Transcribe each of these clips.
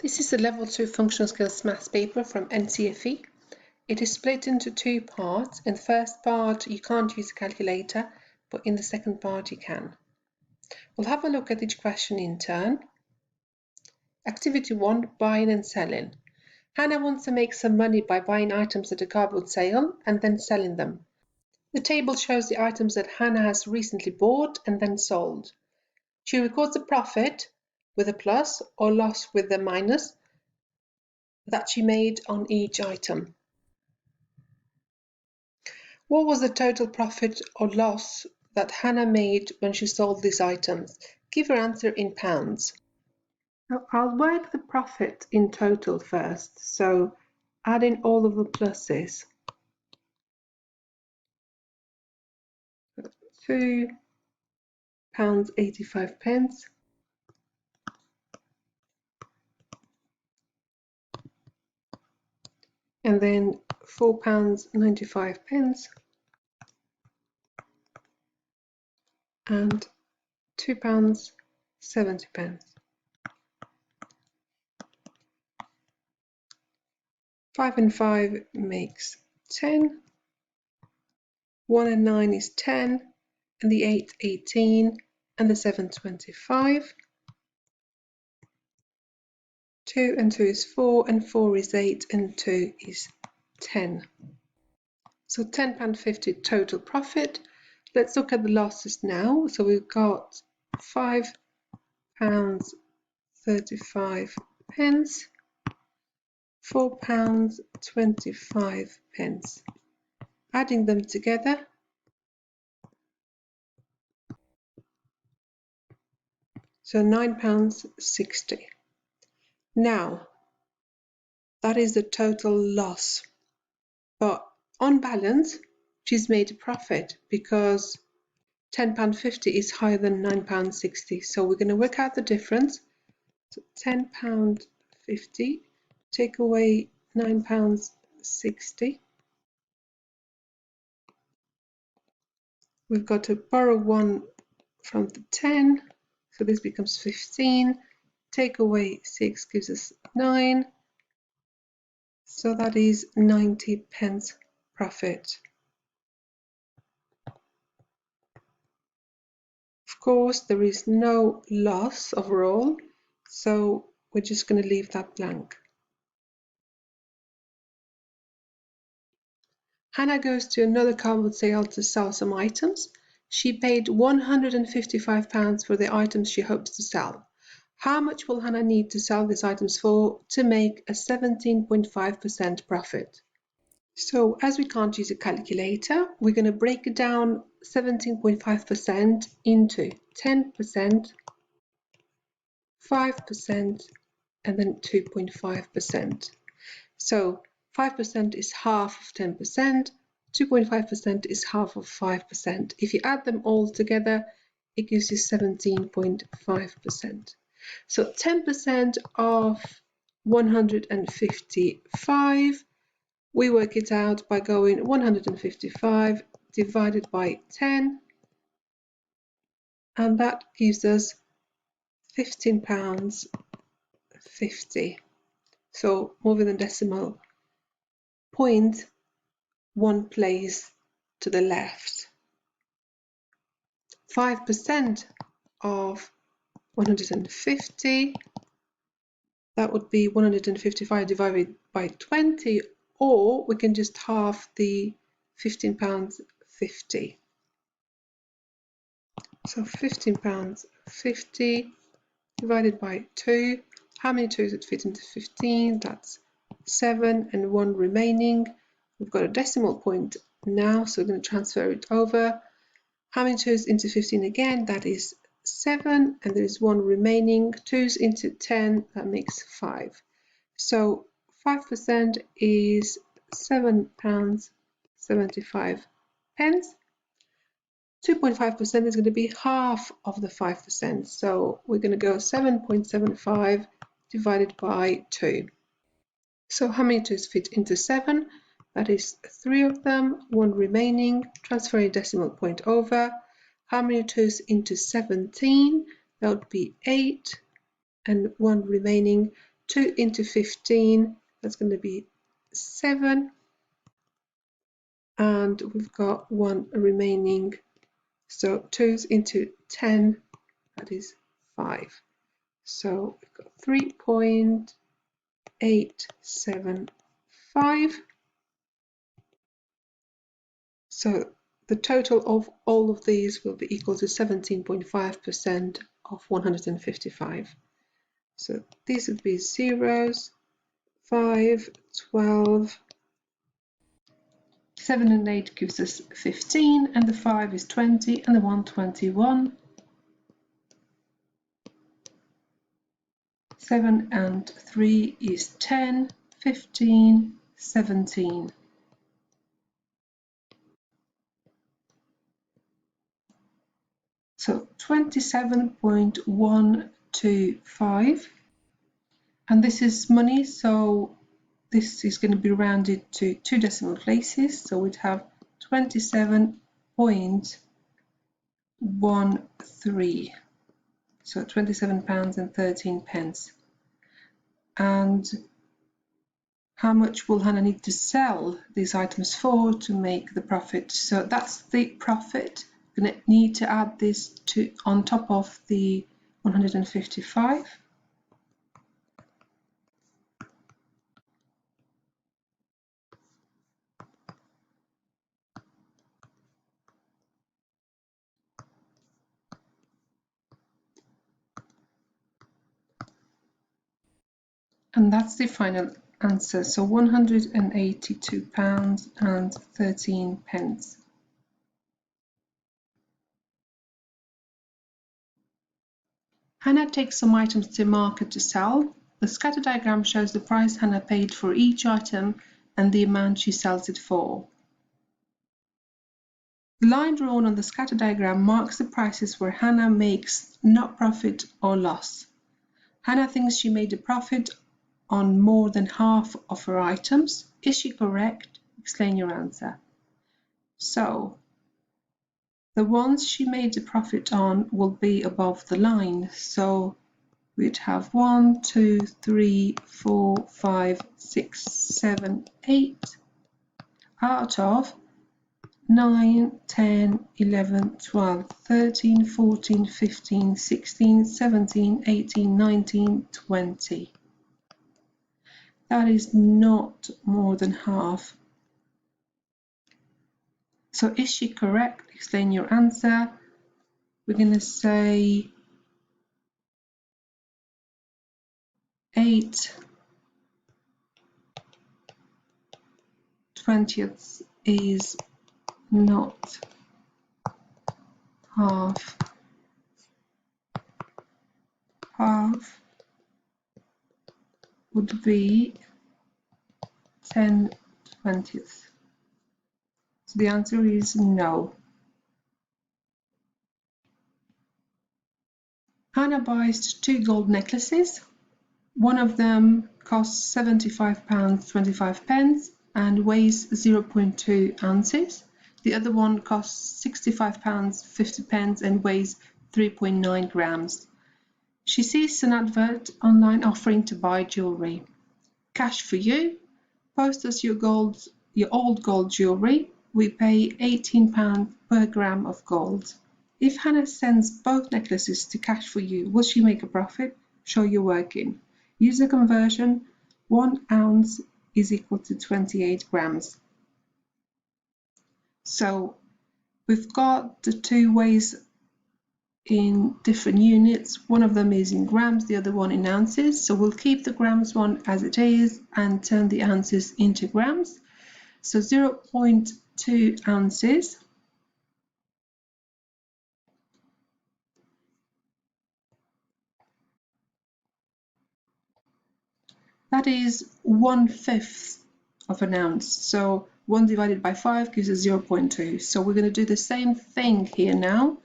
This is a Level 2 Functional Skills Maths paper from NCFE. It is split into two parts. In the first part, you can't use a calculator, but in the second part, you can. We'll have a look at each question in turn. Activity 1, buying and selling. Hannah wants to make some money by buying items at a cardboard sale and then selling them. The table shows the items that Hannah has recently bought and then sold. She records a profit with a plus or loss with a minus that she made on each item. What was the total profit or loss that Hannah made when she sold these items? Give her answer in pounds. Now I'll work the profit in total first, so add in all of the pluses. £2.85. And then £4.95 and £2.70. 5 and 5 makes 10. 1 and 9 is 10, and the 8 18, and the 7 25. 2 and 2 is 4, and 4 is 8, and 2 is 10. So £10.50 total profit. Let's look at the losses now. So we've got £5.35, £4.25. Adding them together, so £9.60. Now, that is the total loss. But on balance, she's made a profit because £10.50 is higher than £9.60. So we're going to work out the difference. So £10.50, take away £9.60. We've got to borrow 1 from the 10, so this becomes 15. Take away 6 gives us 9. So that is 90 pence profit. Of course, there is no loss overall, so we're just going to leave that blank. Hannah goes to another cardboard sale to sell some items. She paid £155 for the items she hopes to sell. How much will Hannah need to sell these items for to make a 17.5% profit? So as we can't use a calculator, we're going to break it down 17.5% into 10%, 5%, and then 2.5%. So 5% is half of 10%, 2.5% is half of 5%. If you add them all together, it gives you 17.5%. So 10% of 155, we work it out by going 155 divided by 10, and that gives us £15.50. So moving the decimal point 1 place to the left. 5% of 150, that would be 155 divided by 20, or we can just halve the £15.50. So £15.50 divided by 2. How many 2s would fit into 15? That's 7 and 1 remaining. We've got a decimal point now, so we're going to transfer it over. How many 2s into 15 again? That is 7, and there is 1 remaining. 2s into 10, that makes 5. So 5% is £7.75. 2.5% is going to be half of the 5%. So we're going to go 7.75 divided by 2. So how many 2s fit into 7? That is 3 of them, 1 remaining. Transfer a decimal point over. How many 2s into 17? That would be 8 and 1 remaining. 2 into 15, that's going to be 7. And we've got 1 remaining. So 2 into 10, that is 5. So we've got 3.875. So the total of all of these will be equal to 17.5% of 155. So these would be zeros, 5, 12, 7 and 8 gives us 15, and the 5 is 20, and the 1 21. 7 and 3 is 10, 15, 17. So 27.125, and this is money, so this is going to be rounded to 2 decimal places, so we'd have 27.13, so £27.13. And how much will Hannah need to sell these items for to make the profit? So that's the profit. We're going to need to add this to on top of the 155. And that's the final answer. So £182.13. Hannah takes some items to market to sell. The scatter diagram shows the price Hannah paid for each item and the amount she sells it for. The line drawn on the scatter diagram marks the prices where Hannah makes no profit or loss. Hannah thinks she made a profit on more than half of her items. Is she correct? Explain your answer. So, the ones she made a profit on will be above the line. So, we'd have 1, 2, 3, 4, 5, 6, 7, 8 out of 9, 10, 11, 12, 13, 14, 15, 16, 17, 18, 19, 20. That is not more than half. So is she correct? Explain your answer. We're going to say 8/20 is not half. Half would be 10/20. So the answer is no. Hannah buys 2 gold necklaces. One of them costs £75.25 and weighs 0.2 ounces. The other one costs £65.50 and weighs 3.9 grams. She sees an advert online offering to buy jewellery. Cash for you. Post us your old gold jewellery. We pay £18 per gram of gold. If Hannah sends both necklaces to cash for you, will she make a profit? Show your working. Use a conversion. 1 ounce is equal to 28 grams. So we've got the 2 ways in different units. One of them is in grams, the other one in ounces. So we'll keep the grams one as it is and turn the ounces into grams. So 0.2 ounces that is 1/5 of an ounce. So 1 divided by 5 gives us 0.2. So we're going to do the same thing here now.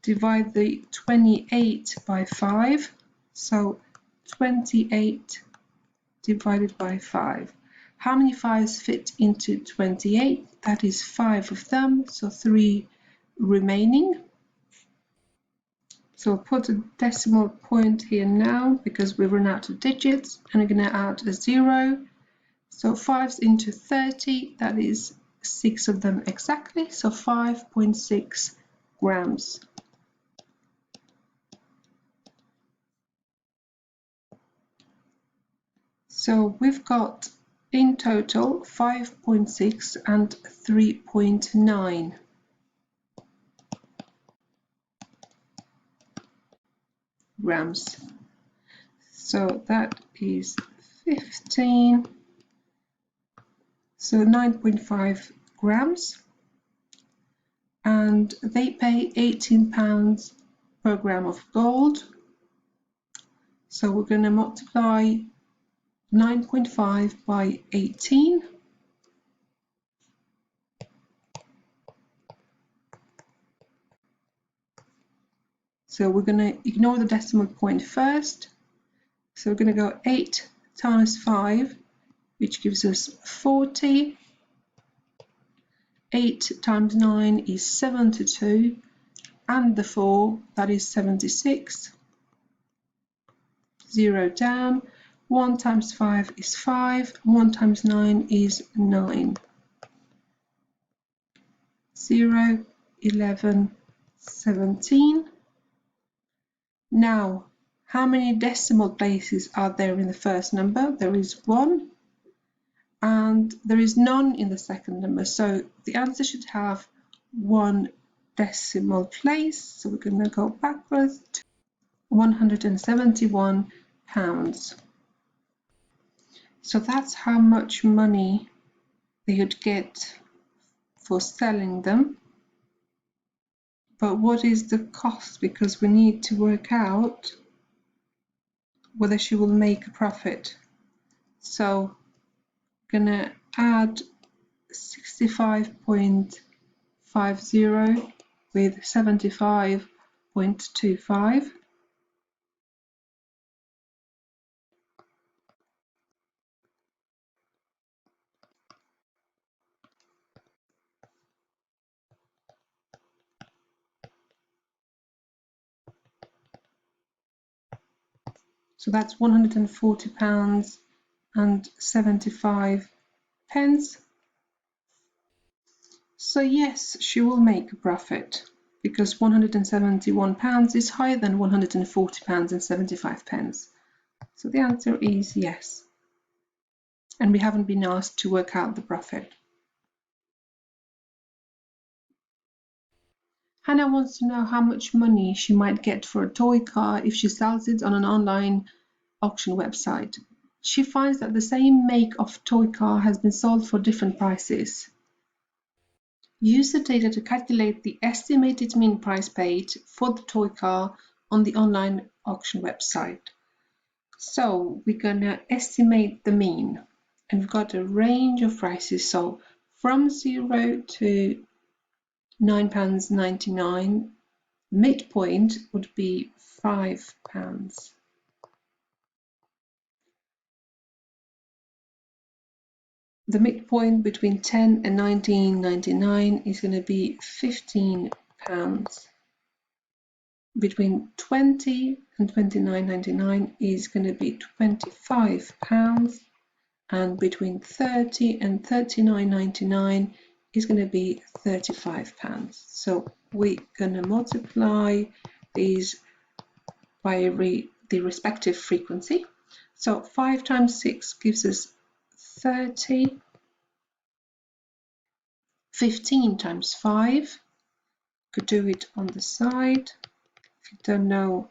Divide the 28 by 5. So 28 divided by 5. How many 5s fit into 28? That is 5 of them, so 3 remaining. So I'll put a decimal point here now because we've run out of digits, and we're going to add a 0. So 5 into 30, that is 6 of them exactly, so 5.6 grams. So we've got in total 5.6 and 3.9. grams. So that is 15. So 9.5 grams. And they pay £18 per gram of gold. So we're going to multiply 9.5 by 18. So we're going to ignore the decimal point first. So we're going to go 8 times 5, which gives us 40. 8 times 9 is 72. And the 4, that is 76. 0 down. 1 times 5 is 5. 1 times 9 is 9. 0, 11, 17. Now, how many decimal places are there in the first number? There is 1, and there is none in the second number. So the answer should have 1 decimal place. So we're going to go backwards to £171. So that's how much money they would get for selling them. But what is the cost? Because we need to work out whether she will make a profit. So I'm gonna add 65.50 with 75.25. So that's £140 and 75 pence. So yes, she will make a profit because £171 is higher than £140 and 75 pence. So the answer is yes. And we haven't been asked to work out the profit. Hannah wants to know how much money she might get for a toy car if she sells it on an online auction website. She finds that the same make of toy car has been sold for different prices. Use the data to calculate the estimated mean price paid for the toy car on the online auction website. So we're going to estimate the mean, and we've got a range of prices. So from 0 to £9.99, midpoint would be £5. The midpoint between 10 and 19.99 is going to be £15. Between 20 and 29.99 is going to be £25, and between 30 and 39.99 is going to be £35. So we're going to multiply these by the respective frequency. So 5 times 6 gives us 30. 15 times 5, could do it on the side if you don't know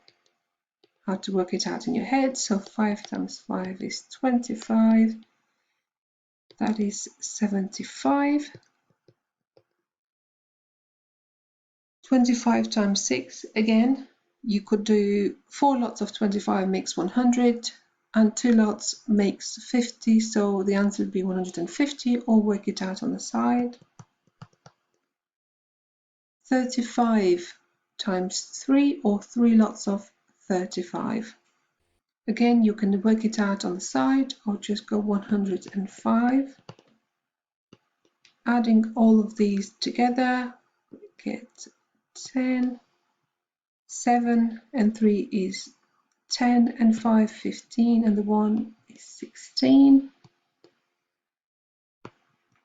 how to work it out in your head. So 5 times 5 is 25, that is 75. 25 times 6, again, you could do 4 lots of 25 makes 100, and 2 lots makes 50, so the answer would be 150, or work it out on the side. 35 times 3, or 3 lots of 35. Again, you can work it out on the side or just go 105. Adding all of these together, we get 10. 7 and 3 is 10, and 5, 15, and the 1 is 16.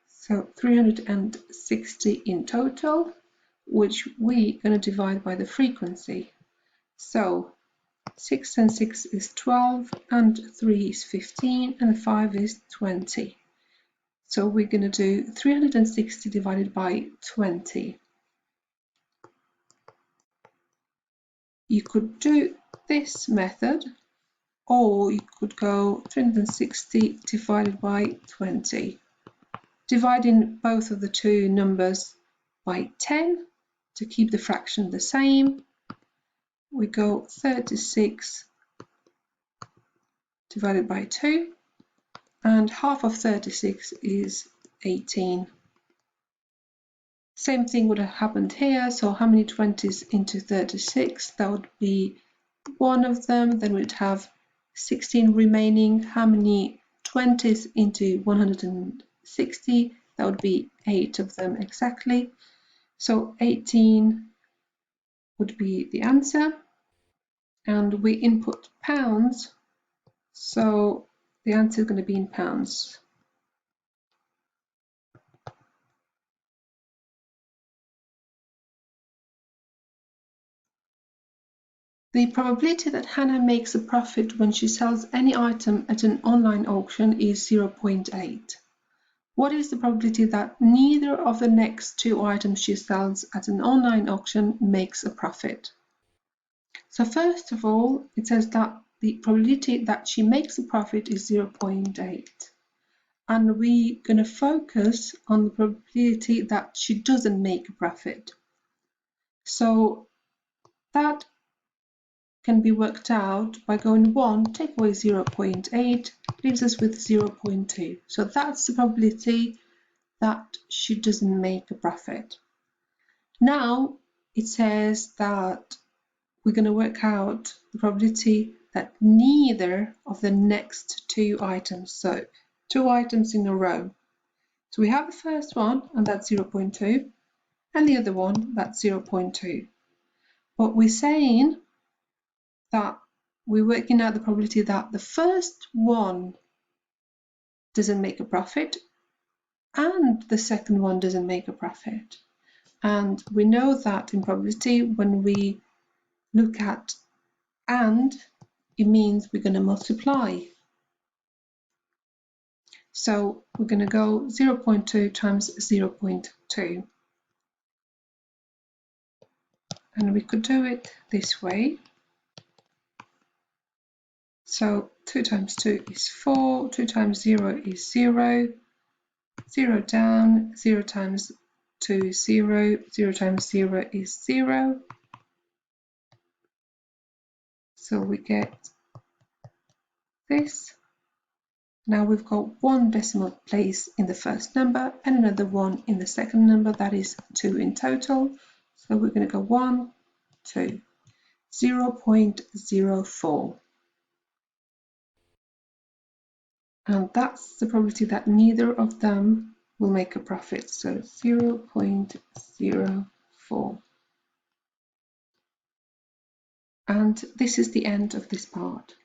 So 360 in total, which we're going to divide by the frequency. So 6 and 6 is 12, and 3 is 15, and 5 is 20. So we're going to do 360 divided by 20. You could do this method, or you could go 360 divided by 20. Dividing both of the two numbers by 10 to keep the fraction the same, we go 36 divided by 2, and half of 36 is 18. Same thing would have happened here, so how many 20s into 36? That would be one of them, then we'd have 16 remaining. How many 20s into 160? That would be 8 of them exactly. So 18 would be the answer, and we input pounds, so the answer is going to be in pounds. The probability that Hannah makes a profit when she sells any item at an online auction is 0.8. What is the probability that neither of the next two items she sells at an online auction makes a profit? So first of all, it says that the probability that she makes a profit is 0.8. And we're going to focus on the probability that she doesn't make a profit. So that can be worked out by going 1, take away 0.8, leaves us with 0.2. So that's the probability that she doesn't make a profit. Now it says that we're going to work out the probability that neither of the next two items, so two items in a row. So we have the first one, and that's 0.2, and the other one, that's 0.2. But we're saying that we're working out the probability that the first one doesn't make a profit and the second one doesn't make a profit. And we know that in probability, when we look at and, it means we're going to multiply. So we're going to go 0.2 times 0.2. And we could do it this way. So 2 times 2 is 4, 2 times 0 is 0, 0 down, 0 times 2 is 0, 0 times 0 is 0. So we get this. Now we've got one decimal place in the first number and another one in the second number, that is 2 in total. So we're going to go 1, 2, 0.04. And that's the probability that neither of them will make a profit, so 0.04. And this is the end of this part.